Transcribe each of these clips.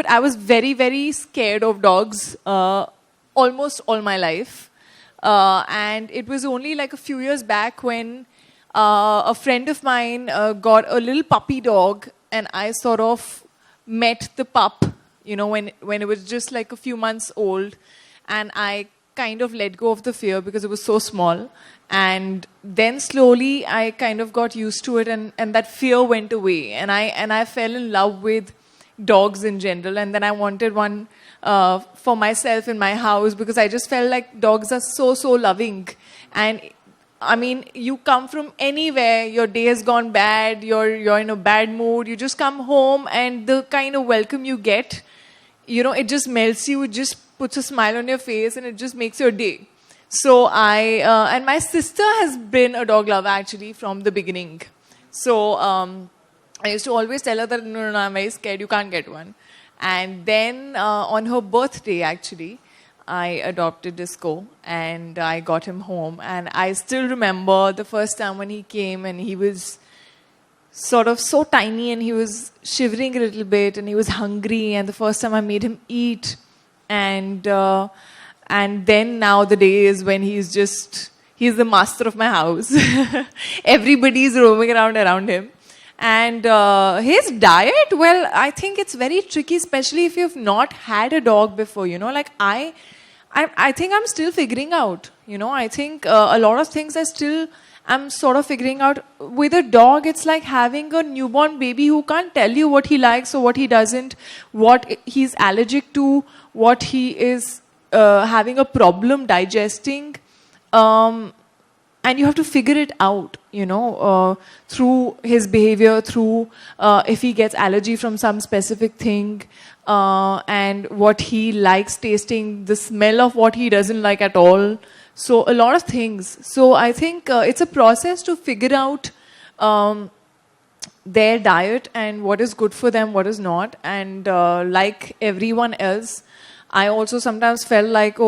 I was very, very scared of dogs almost all my life. And it was only like a few years back when a friend of mine got a little puppy dog, and I sort of met the pup, when it was just like a few months old, and I kind of let go of the fear because it was so small. And then slowly I kind of got used to it, and that fear went away, and I fell in love with dogs in general. And then I wanted one for myself in my house, because I just felt like dogs are so loving. And I mean, you come from anywhere, your day has gone bad, you're in a bad mood, you just come home, and the kind of welcome you get, it just melts you, it just puts a smile on your face, and it just makes your day. So and my sister has been a dog lover actually from the beginning. So I used to always tell her that, no, I'm very scared, you can't get one. And then on her birthday actually, I adopted Disco, and I got him home. And I still remember the first time when he came, and he was sort of so tiny, and he was shivering a little bit, and he was hungry, and the first time I made him eat. And then now the day is when he's the master of my house. Everybody's roaming around him. And his diet, well, I think it's very tricky, especially if you've not had a dog before, like I think I'm still figuring out, I think a lot of things I'm sort of figuring out. With a dog, it's like having a newborn baby who can't tell you what he likes or what he doesn't, what he's allergic to, what he is having a problem digesting. And you have to figure it out, through his behavior, through if he gets allergy from some specific thing, and what he likes tasting, the smell of what he doesn't like at all. So a lot of things. So I think it's a process to figure out their diet and what is good for them, what is not. And like everyone else, I also sometimes felt like,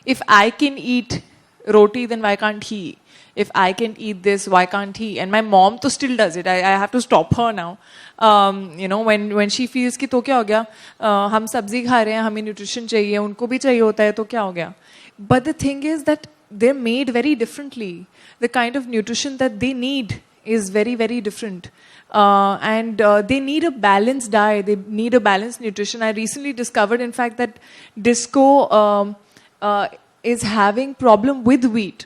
if I can eat roti, then why can't he? If I can eat this, why can't he? And my mom to still does it. I have to stop her now. When she feels कि तो क्या हो गया? हम सब्जी खा रहे हैं, हमें nutrition चाहिए, उनको भी चाहिए होता है, तो क्या हो गया? But the thing is that they're made very differently. The kind of nutrition that they need is very, very different. And they need a balanced diet. They need a balanced nutrition. I recently discovered, in fact, that Disco is having problem with wheat,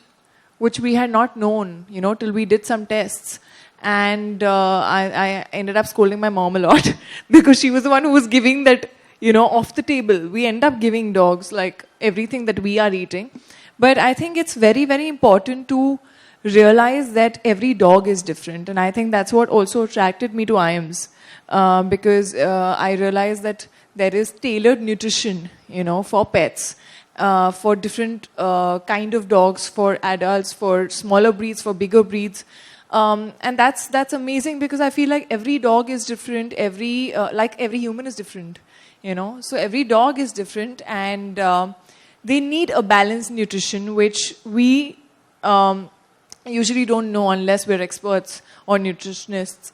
which we had not known, till we did some tests. And I ended up scolding my mom a lot because she was the one who was giving that, off the table. We end up giving dogs like everything that we are eating. But I think it's very, very important to realize that every dog is different. And I think that's what also attracted me to Iams, because I realized that there is tailored nutrition, for pets. For different kind of dogs, for adults, for smaller breeds, for bigger breeds. And that's amazing, because I feel like every dog is different, like every human is different, So every dog is different, and they need a balanced nutrition, which we usually don't know unless we're experts or nutritionists.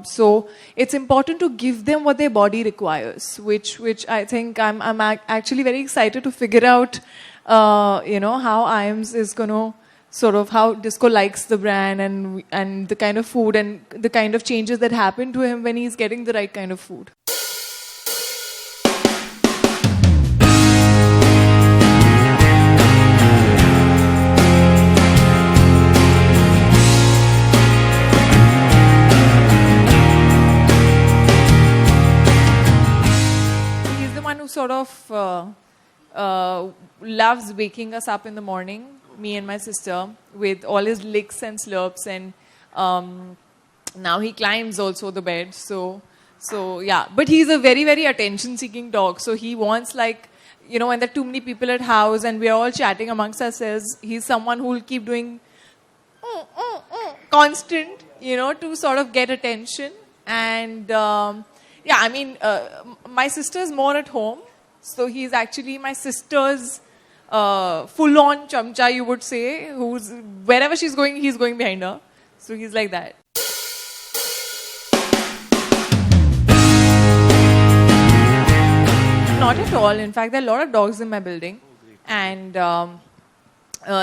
So it's important to give them what their body requires, which I think I'm actually very excited to figure out, how Iams is going to sort of how Disco likes the brand and the kind of food and the kind of changes that happen to him when he's getting the right kind of food. Sort of loves waking us up in the morning, me and my sister, with all his licks and slurps, and now he climbs also the bed. So yeah, but he's a very, very attention-seeking dog. So he wants, like, when there are too many people at house and we're all chatting amongst ourselves, he's someone who will keep doing constant, to sort of get attention. And yeah, I mean, my sister's more at home. So he's actually my sister's full-on chamcha, you would say, who's wherever she's going, he's going behind her. So he's like that. not at all. In fact, there are a lot of dogs in my building. And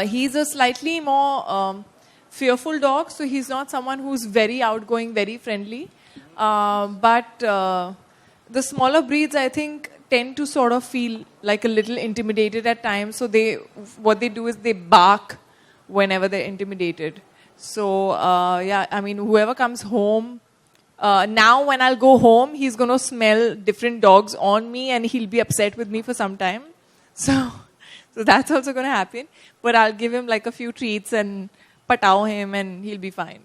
he's a slightly more fearful dog, so he's not someone who's very outgoing, very friendly. But the smaller breeds, I think, tend to sort of feel like a little intimidated at times. So what they do is they bark whenever they're intimidated. So, yeah, I mean, whoever comes home, now when I'll go home, he's going to smell different dogs on me and he'll be upset with me for some time. So that's also going to happen. But I'll give him like a few treats and patao him and he'll be fine.